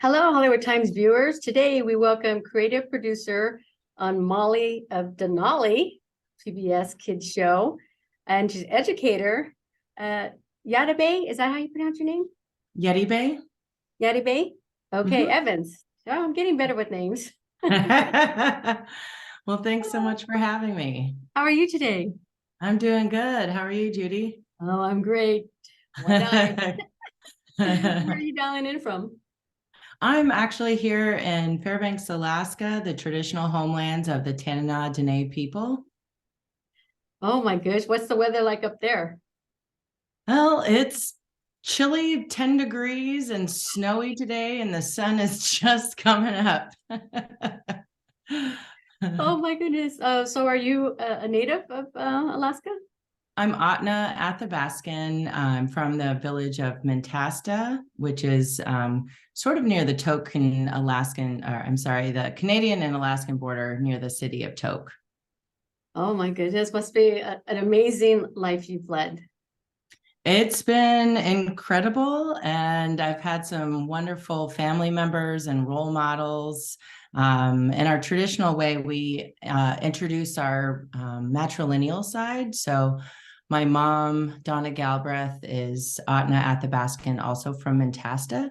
Hello, Hollywood Times viewers. Today we welcome creative producer on Molly of Denali, PBS KIDS show, and she's educator, Yatibaey. Is that how you pronounce your name? Yatibaey. Yatibaey? Okay, Mhm. Evans. Oh, I'm getting better with names. Well, thanks so much for having me. How are you today? I'm doing good. How are you, Judy? Oh, I'm great. Why not? Where are you dialing in from? I'm actually here in Fairbanks, Alaska, the traditional homelands of the Tanana Dene people. Oh my gosh, what's the weather like up there? Well, it's chilly, 10 degrees and snowy today, and the sun is just coming up. Oh my goodness. So are you a native of Alaska? I'm Atna Athabaskan. I'm from the village of Mentasta, which is sort of near the Token Alaskan, or I'm sorry, the Canadian and Alaskan border near the city of Tok. Oh my goodness, must be an amazing life you've led. It's been incredible, and I've had some wonderful family members and role models. In our traditional way, we introduce our matrilineal side. So my mom, Donna Galbraith, is Atna Athabaskan, also from Mentasta,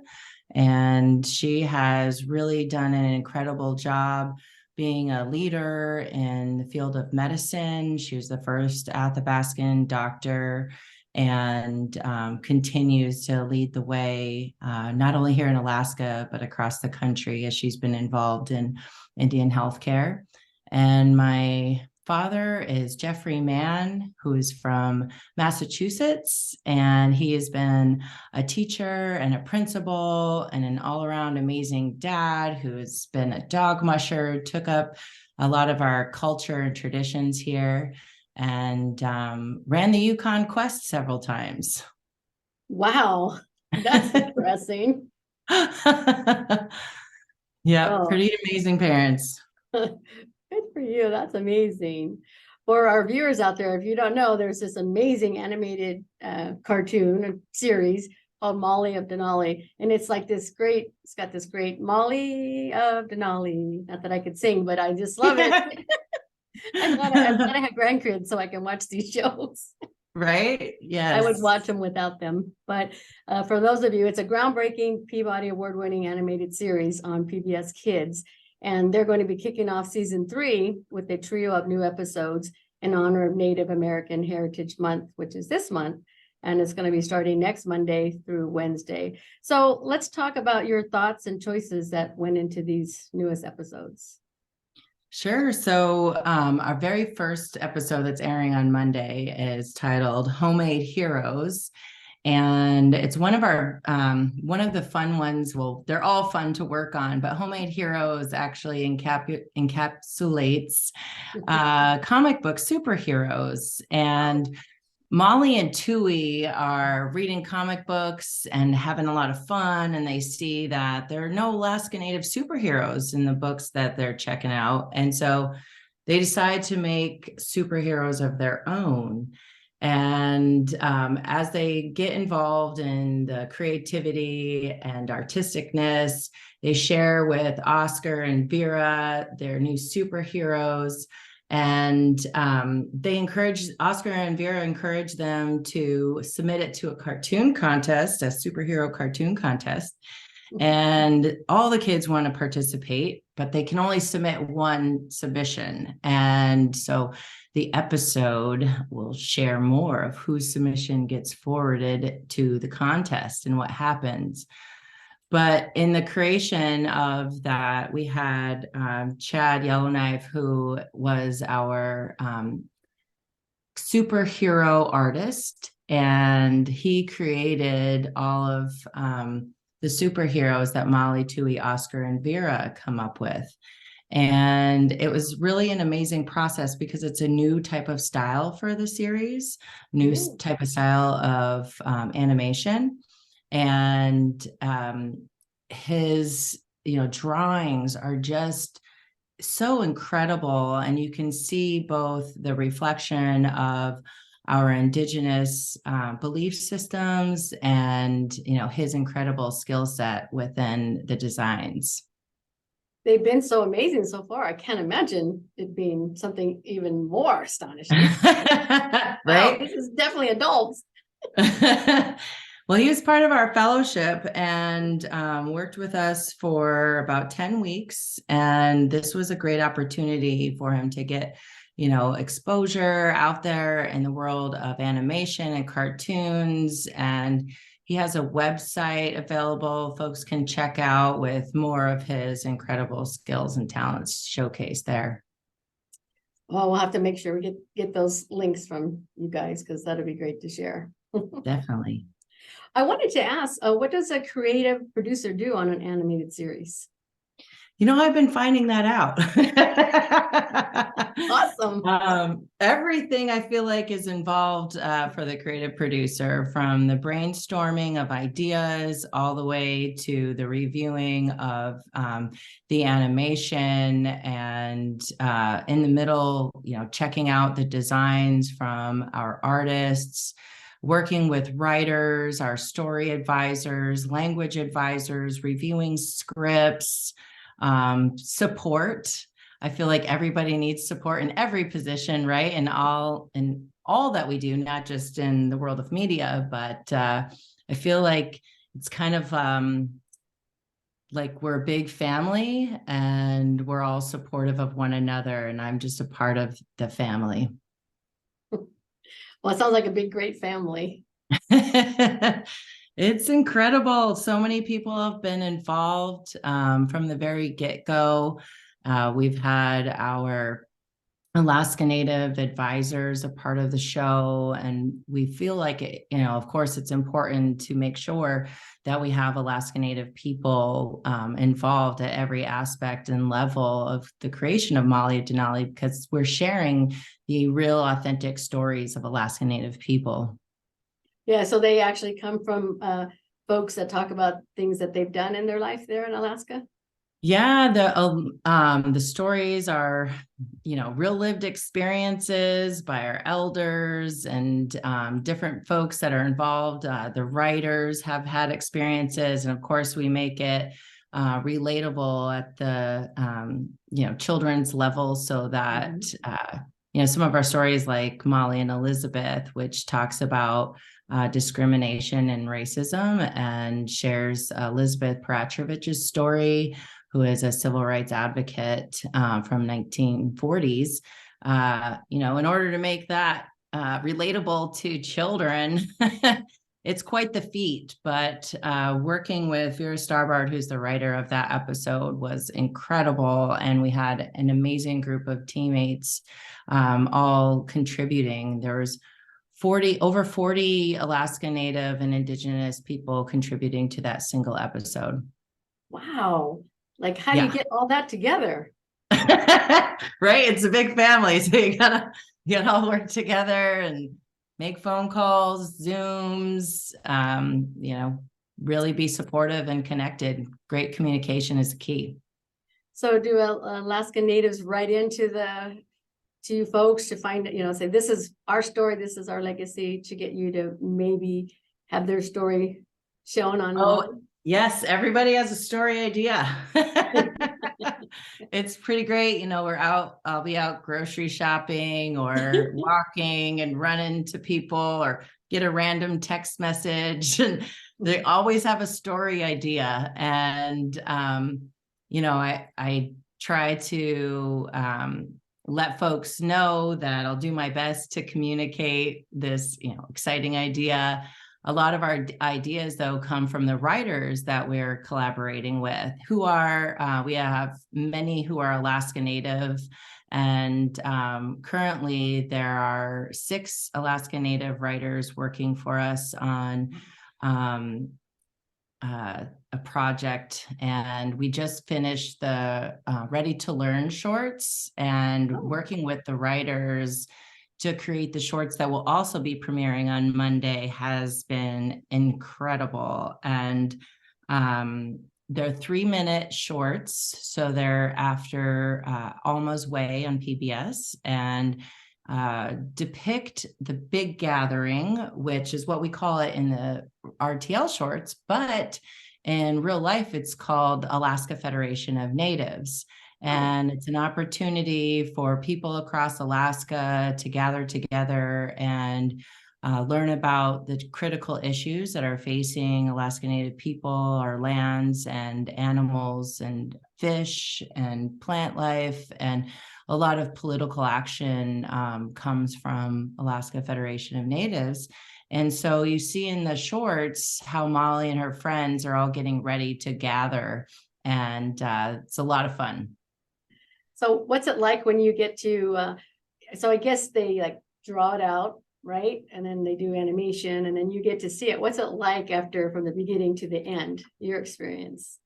and she has really done an incredible job being a leader in the field of medicine. She was the first Athabaskan doctor and continues to lead the way, not only here in Alaska, but across the country as she's been involved in Indian healthcare. And my father is Jeffrey Mann, who is from Massachusetts, and he has been a teacher and a principal and an all-around amazing dad who has been a dog musher, took up a lot of our culture and traditions here, and ran the Yukon Quest several times. Wow, that's impressive. Yeah, Oh, pretty amazing parents. good for you. That's amazing. For our viewers out there, if you don't know, there's this amazing animated cartoon series called Molly of Denali. And it's like it's got this great Molly of Denali. Not that I could sing, but I just love it. I'm glad I had grandkids so I can watch these shows. Right? I would Yes. watch them without them. But for those of you, it's a groundbreaking Peabody Award-winning animated series on PBS KIDS. And they're going to be kicking off season 3 with a trio of new episodes in honor of Native American Heritage Month, which is this month. And it's going to be starting next Monday through Wednesday. So let's talk about your thoughts and choices that went into these newest episodes. Sure. So, our very first episode that's airing on Monday is titled Homemade Heroes. And it's one of the fun ones. Well, they're all fun to work on, but Homemade Heroes actually encapsulates comic book superheroes. And Molly and Tui are reading comic books and having a lot of fun, and they see that there are no Alaska Native superheroes in the books that they're checking out. And so they decide to make superheroes of their own. And as they get involved in the creativity and artisticness, they share with Oscar and Vera their new superheroes. And Oscar and Vera encourage them to submit it to a cartoon contest, a superhero cartoon contest. And all the kids want to participate, but they can only submit one submission. And so the episode will share more of whose submission gets forwarded to the contest and what happens. But in the creation of that, we had Chad Yellowknife, who was our superhero artist, and he created all of the superheroes that Molly, Tui, Oscar, and Vera come up with. And it was really an amazing process because it's a new type of style for the series, new type of style of animation. And his drawings are just so incredible, and you can see both the reflection of our indigenous belief systems and, his incredible skill set within the designs. They've been so amazing so far. I can't imagine it being something even more astonishing. Right? Wow, this is definitely adults. Well, he was part of our fellowship and worked with us for about 10 weeks. And this was a great opportunity for him to get, exposure out there in the world of animation and cartoons. And he has a website available folks can check out with more of his incredible skills and talents showcased there. Well, we'll have to make sure we get those links from you guys, because that'd be great to share. Definitely. I wanted to ask, what does a creative producer do on an animated series? I've been finding that out. Awesome. Everything I feel like is involved for the creative producer, from the brainstorming of ideas all the way to the reviewing of the animation, and in the middle, checking out the designs from our artists, working with writers, our story advisors, language advisors, reviewing scripts, support. I feel like everybody needs support in every position, right? And all that we do, not just in the world of media, but I feel like it's kind of like we're a big family and we're all supportive of one another, and I'm just a part of the family. Well, it sounds like a big, great family. It's incredible. So many people have been involved from the very get-go. We've had our Alaskan Native advisors a part of the show, and we feel like of course, it's important to make sure that we have Alaskan Native people involved at every aspect and level of the creation of Molly of Denali, because we're sharing the real, authentic stories of Alaskan Native people. Yeah, so they actually come from folks that talk about things that they've done in their life there in Alaska. Yeah, the stories are, real lived experiences by our elders and different folks that are involved. The writers have had experiences, and of course, we make it relatable at the children's level, so that some of our stories, like Molly and Elizabeth, which talks about discrimination and racism, and shares Elizabeth Paratrovich's story, who is a civil rights advocate from 1940s. In order to make that relatable to children, it's quite the feat. But working with Vera Starbard, who's the writer of that episode, was incredible. And we had an amazing group of teammates all contributing. There was over 40 Alaska Native and Indigenous people contributing to that single episode. Wow. Like, how do you get all that together? Right? It's a big family. So you gotta all work together and make phone calls, Zooms, really be supportive and connected. Great communication is key. So do Alaska Natives write into to you folks to find, say, this is our story, this is our legacy, to get you to maybe have their story shown on? Oh, yes, everybody has a story idea. It's pretty great. I'll be out grocery shopping or walking and run into people or get a random text message, and they always have a story idea. And, I try to let folks know that I'll do my best to communicate this, exciting idea. A lot of our ideas, though, come from the writers that we're collaborating with, we have many who are Alaska Native, and currently there are 6 Alaska Native writers working for us on a project, and we just finished the Ready to Learn shorts, and working with the writers to create the shorts that will also be premiering on Monday has been incredible. And they're 3-minute shorts, so they're after Alma's Way on PBS, and depict the big gathering, which is what we call it in the RTL shorts, but in real life, it's called Alaska Federation of Natives. And it's an opportunity for people across Alaska to gather together and learn about the critical issues that are facing Alaska Native people, our lands and animals and fish and plant life. And a lot of political action comes from Alaska Federation of Natives. And so you see in the shorts how Molly and her friends are all getting ready to gather. And it's a lot of fun. So what's it like when you get to, so I guess they like draw it out, right? And then they do animation and then you get to see it. What's it like after from the beginning to the end, your experience?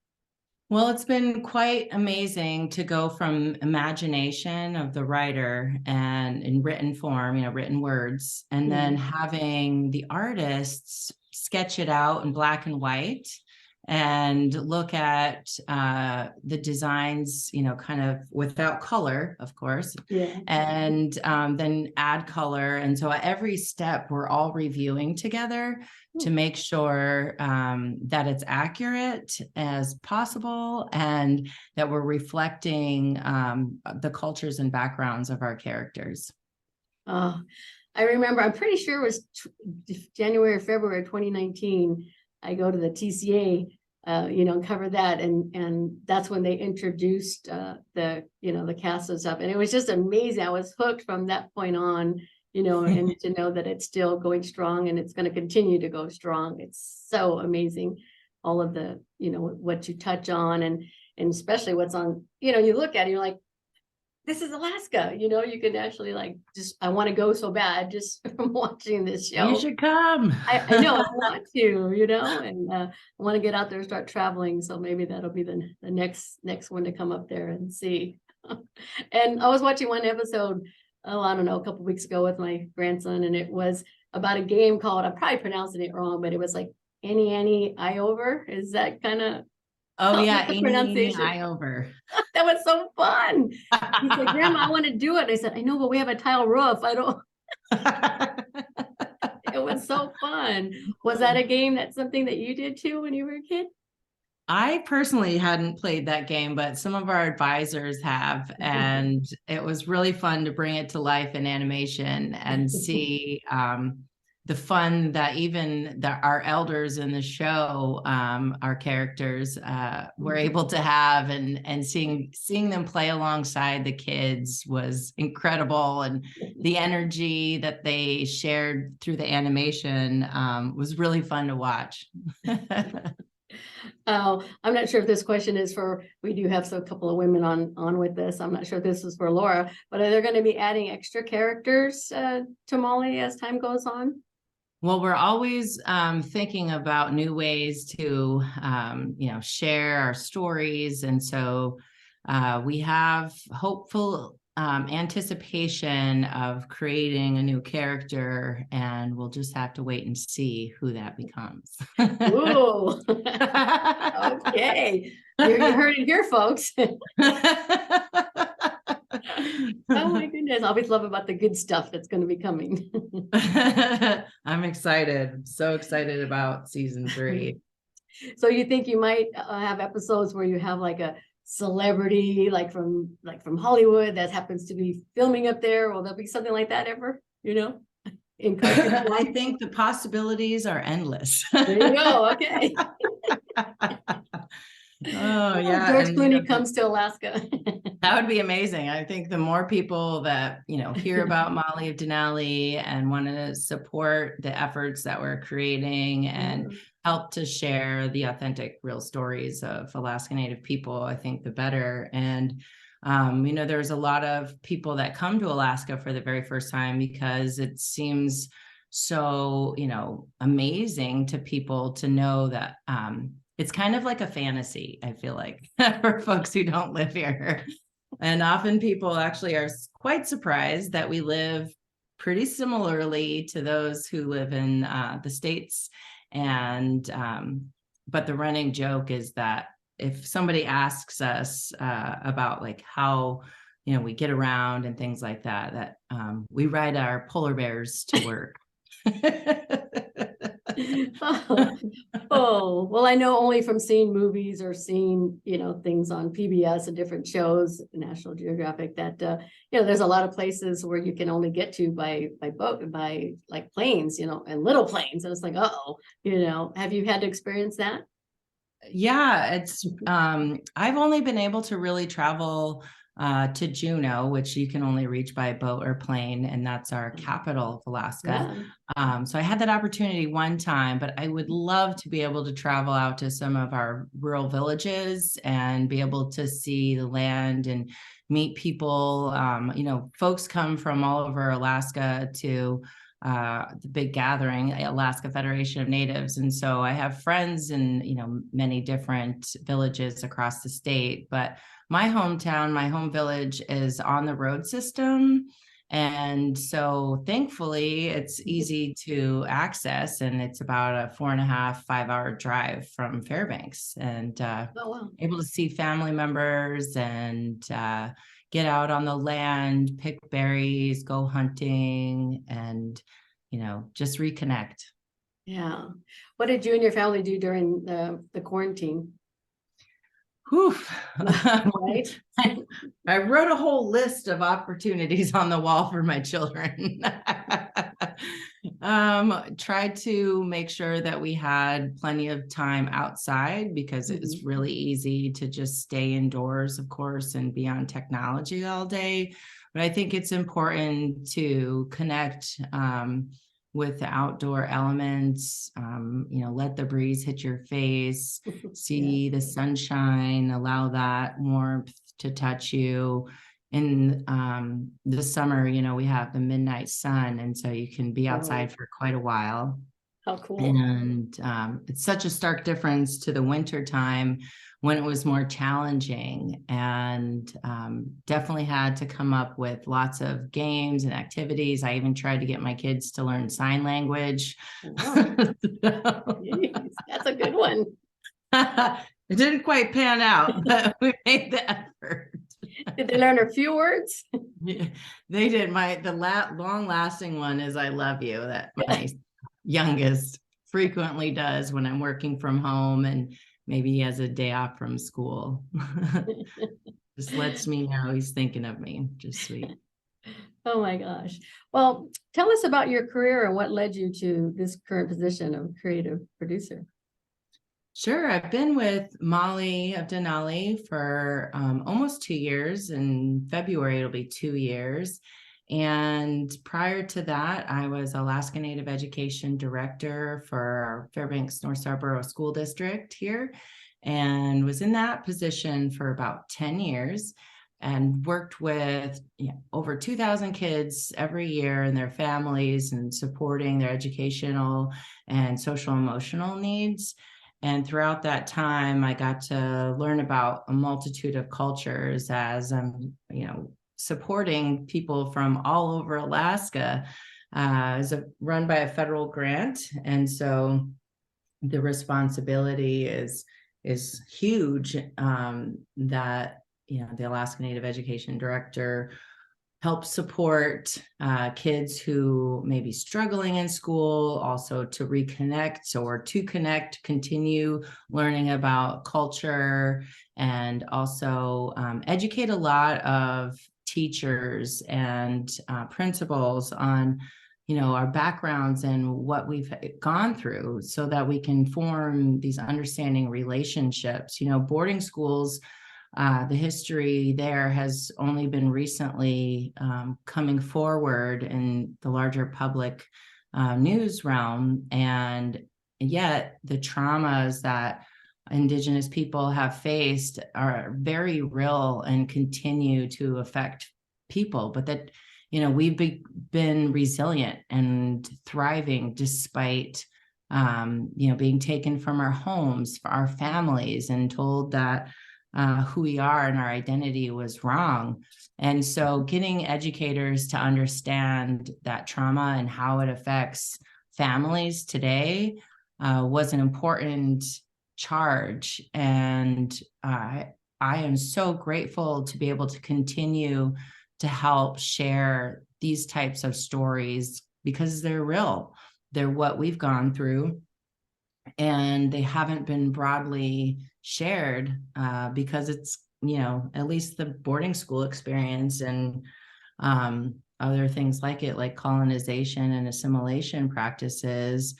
Well, it's been quite amazing to go from imagination of the writer and in written form, written words, and then having the artists sketch it out in black and white and look at the designs, kind of without color, of course, and then add color. And so at every step, we're all reviewing together to make sure that it's accurate as possible and that we're reflecting the cultures and backgrounds of our characters. I remember, I'm pretty sure it was January or February 2019. I go to the TCA, cover that, and that's when they introduced the cast and stuff, and it was just amazing. I was hooked from that point on, and to know that it's still going strong and it's going to continue to go strong. It's so amazing, all of the, what you touch on, and especially what's on, you look at it, you're like, this is Alaska, you can actually I want to go so bad just from watching this show. You should come. I know, I want to, and I want to get out there and start traveling. So maybe that'll be the next one to come up there and see. And I was watching one episode, I don't know, a couple of weeks ago with my grandson, and it was about a game called, I'm probably pronouncing it wrong, but it was like Annie Eye Over. Is that kind of pronunciation? Eye Over. That was so fun. He said, Grandma, I want to do it. I said, I know, but we have a tile roof. I don't. It was so fun. Was that a game that's something that you did too when you were a kid? I personally hadn't played that game, but some of our advisors have, and it was really fun to bring it to life in animation and see the fun that even our elders in the show, our characters, were able to have, and seeing them play alongside the kids was incredible, and the energy that they shared through the animation was really fun to watch. I'm not sure if this question is for, we do have a couple of women on with this. I'm not sure if this is for Laura, but are they going to be adding extra characters to Molly as time goes on? Well, we're always thinking about new ways to, share our stories. And so we have hopeful anticipation of creating a new character, and we'll just have to wait and see who that becomes. Ooh. Okay. You heard it here, folks. Oh my goodness. I always love about the good stuff that's going to be coming. I'm excited. So excited about season 3. So you think you might have episodes where you have like a celebrity from Hollywood that happens to be filming up there? Will there be something like that ever, I think the possibilities are endless. There you go. Okay. Oh yeah, George Clooney comes to Alaska. That would be amazing. I think the more people that hear about Molly of Denali and want to support the efforts that we're creating and help to share the authentic, real stories of Alaska Native people, I think the better. And there's a lot of people that come to Alaska for the very first time because it seems so amazing to people to know that it's kind of like a fantasy, I feel like, for folks who don't live here. And often people actually are quite surprised that we live pretty similarly to those who live in the States. And but the running joke is that if somebody asks us about how we get around and things like that, we ride our polar bears to work. Oh, well, I know only from seeing movies or seeing, things on PBS and different shows, National Geographic, that, there's a lot of places where you can only get to by boat, by like planes, and little planes. And it's like, have you had to experience that? Yeah, it's I've only been able to really travel to Juneau, which you can only reach by boat or plane, and that's our capital of Alaska. So I had that opportunity one time, but I would love to be able to travel out to some of our rural villages and be able to see the land and meet people. Folks come from all over Alaska to the big gathering, Alaska Federation of Natives. And so I have friends in, many different villages across the state, but my hometown, my home village is on the road system. And so thankfully it's easy to access, and it's about a 4.5, 5 hour drive from Fairbanks, and able to see family members and get out on the land, pick berries, go hunting, and, just reconnect. Yeah. What did you and your family do during the quarantine? Whew. Right. I wrote a whole list of opportunities on the wall for my children. Tried to make sure that we had plenty of time outside, because it's really easy to just stay indoors, of course, and be on technology all day. But I think it's important to connect with the outdoor elements, let the breeze hit your face, see the sunshine, allow that warmth to touch you. In the summer, we have the midnight sun, and so you can be outside for quite a while. How cool. And it's such a stark difference to the winter time when it was more challenging, and definitely had to come up with lots of games and activities. I even tried to get my kids to learn sign language. Jeez, that's a good one. It didn't quite pan out, but we made the effort. Did they learn a few words? Yeah, they did. The long lasting one is "I love you," that my youngest frequently does when I'm working from home, and maybe he has a day off from school. Just lets me know he's thinking of me. Just sweet. Oh my gosh. Well, tell us about your career and what led you to this current position of creative producer. Sure. I've been with Molly of Denali for almost 2 years. In February, it'll be 2 years. And prior to that, I was Alaskan Native Education Director for our Fairbanks North Scarborough School District here, and was in that position for about 10 years and worked with over 2,000 kids every year and their families, and supporting their educational and social emotional needs. And throughout that time, I got to learn about a multitude of cultures as I'm, supporting people from all over Alaska. Is run by a federal grant, and so the responsibility is huge. That the Alaskan Native Education Director help support kids who may be struggling in school, also to reconnect or to connect, continue learning about culture, and also educate a lot of teachers and principals on our backgrounds and what we've gone through, so that we can form these understanding relationships. Boarding schools, the history there has only been recently coming forward in the larger public news realm, and yet the traumas that Indigenous people have faced are very real and continue to affect people, but that we've been resilient and thriving despite being taken from our homes, for our families, and told that who we are and our identity was wrong. And so getting educators to understand that trauma and how it affects families today was an important charge. And I am so grateful to be able to continue to help share these types of stories because they're real. They're what we've gone through, and they haven't been broadly shared because it's, at least the boarding school experience and other things like it, like colonization and assimilation practices.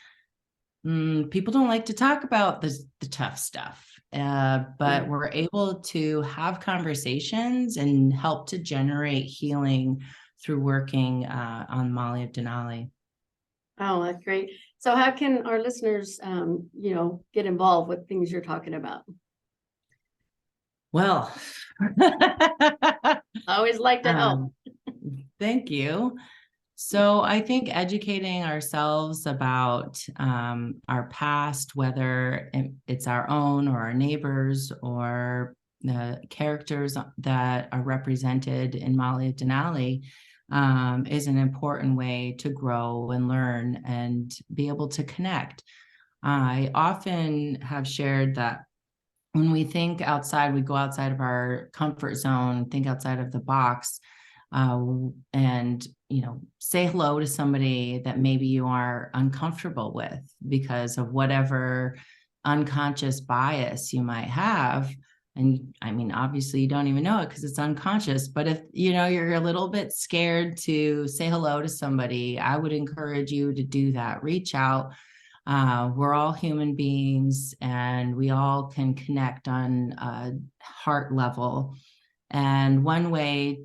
People don't like to talk about the tough stuff, but we're able to have conversations and help to generate healing through working on Molly of Denali. Oh, that's great. So how can our listeners, get involved with things you're talking about? Well, I always like to help. Thank you. So I think educating ourselves about our past, whether it's our own or our neighbors or the characters that are represented in Molly of Denali, is an important way to grow and learn and be able to connect. I often have shared that when we think outside, we go outside of our comfort zone, think outside of the box, and say hello to somebody that maybe you are uncomfortable with because of whatever unconscious bias you might have. And I mean, obviously you don't even know it because it's unconscious, but if you're a little bit scared to say hello to somebody, I would encourage you to do that. Reach out. We're all human beings and we all can connect on a heart level. And one way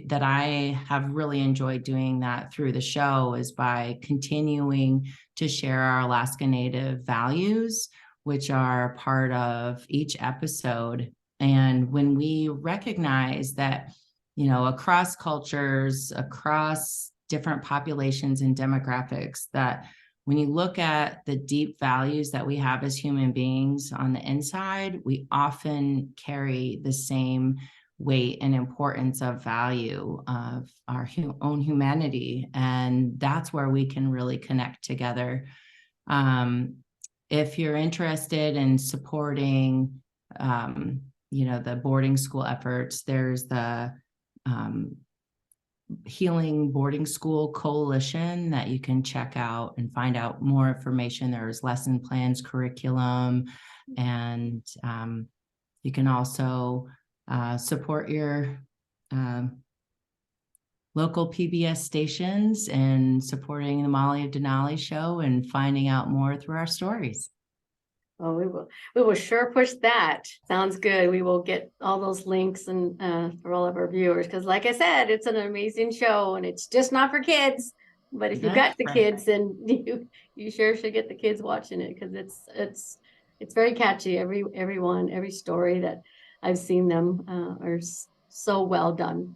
that I have really enjoyed doing that through the show is by continuing to share our Alaskan Native values, which are part of each episode. And when we recognize that, across cultures, across different populations and demographics, that when you look at the deep values that we have as human beings on the inside, we often carry the same weight and importance of value of our own humanity. And that's where we can really connect together. If you're interested in supporting, the boarding school efforts, there's the Healing Boarding School Coalition that you can check out and find out more information. There's lesson plans, curriculum, and you can also support your local PBS stations and supporting the Molly of Denali show and finding out more through our stories. Oh, we will sure push that. Sounds good. We will get all those links and for all of our viewers, because like I said, it's an amazing show and it's just not for kids. But if you've got the kids, then you sure should get the kids watching it, because it's very catchy. Every story that I've seen them are so well done.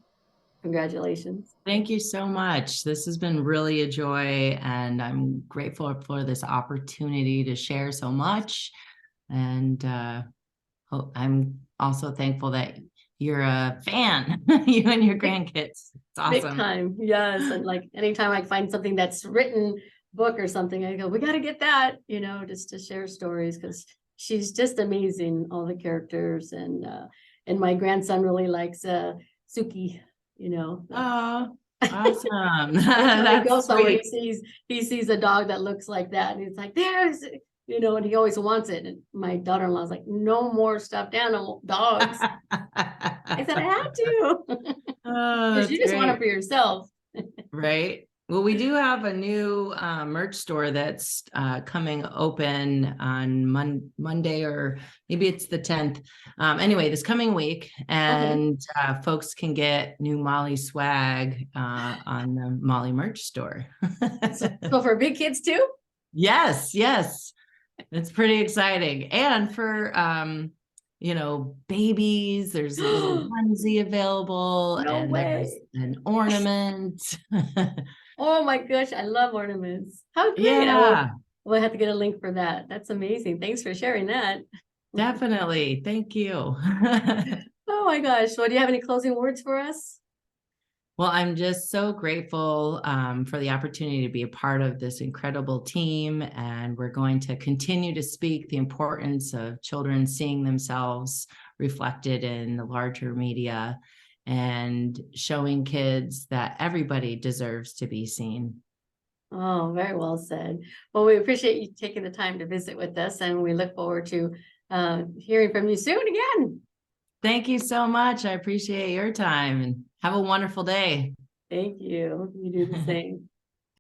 Congratulations. Thank you so much. This has been really a joy, and I'm grateful for this opportunity to share so much. And I'm also thankful that you're a fan, you and your grandkids. It's awesome. Big time. Yes. And like anytime I find something that's written book or something, I go, we got to get that, just to share stories, because she's just amazing, all the characters. And my grandson really likes Suki. Oh, awesome. He goes somewhere, he sees a dog that looks like that, and he's like, there's, and he always wants it. And my daughter-in-law's like, no more stuffed animal dogs. I said, I had to. Because you just want it for yourself. Right. Well, we do have a new merch store that's coming open on Monday, or maybe it's the 10th. Anyway, this coming week, and folks can get new Molly swag on the Molly merch store. So for big kids too? Yes. It's pretty exciting. And for babies, there's a little onesie available, and there's an ornament. Oh my gosh, I love ornaments. How great. Yeah. We'll have to get a link for that. That's amazing. Thanks for sharing that. Definitely. Thank you. Oh my gosh. Well, do you have any closing words for us? Well, I'm just so grateful for the opportunity to be a part of this incredible team. And we're going to continue to speak the importance of children seeing themselves reflected in the larger media, and showing kids that everybody deserves to be seen. Oh, very well said. Well, we appreciate you taking the time to visit with us, and we look forward to hearing from you soon again. Thank you so much. I appreciate your time, and have a wonderful day. Thank you. You do the same.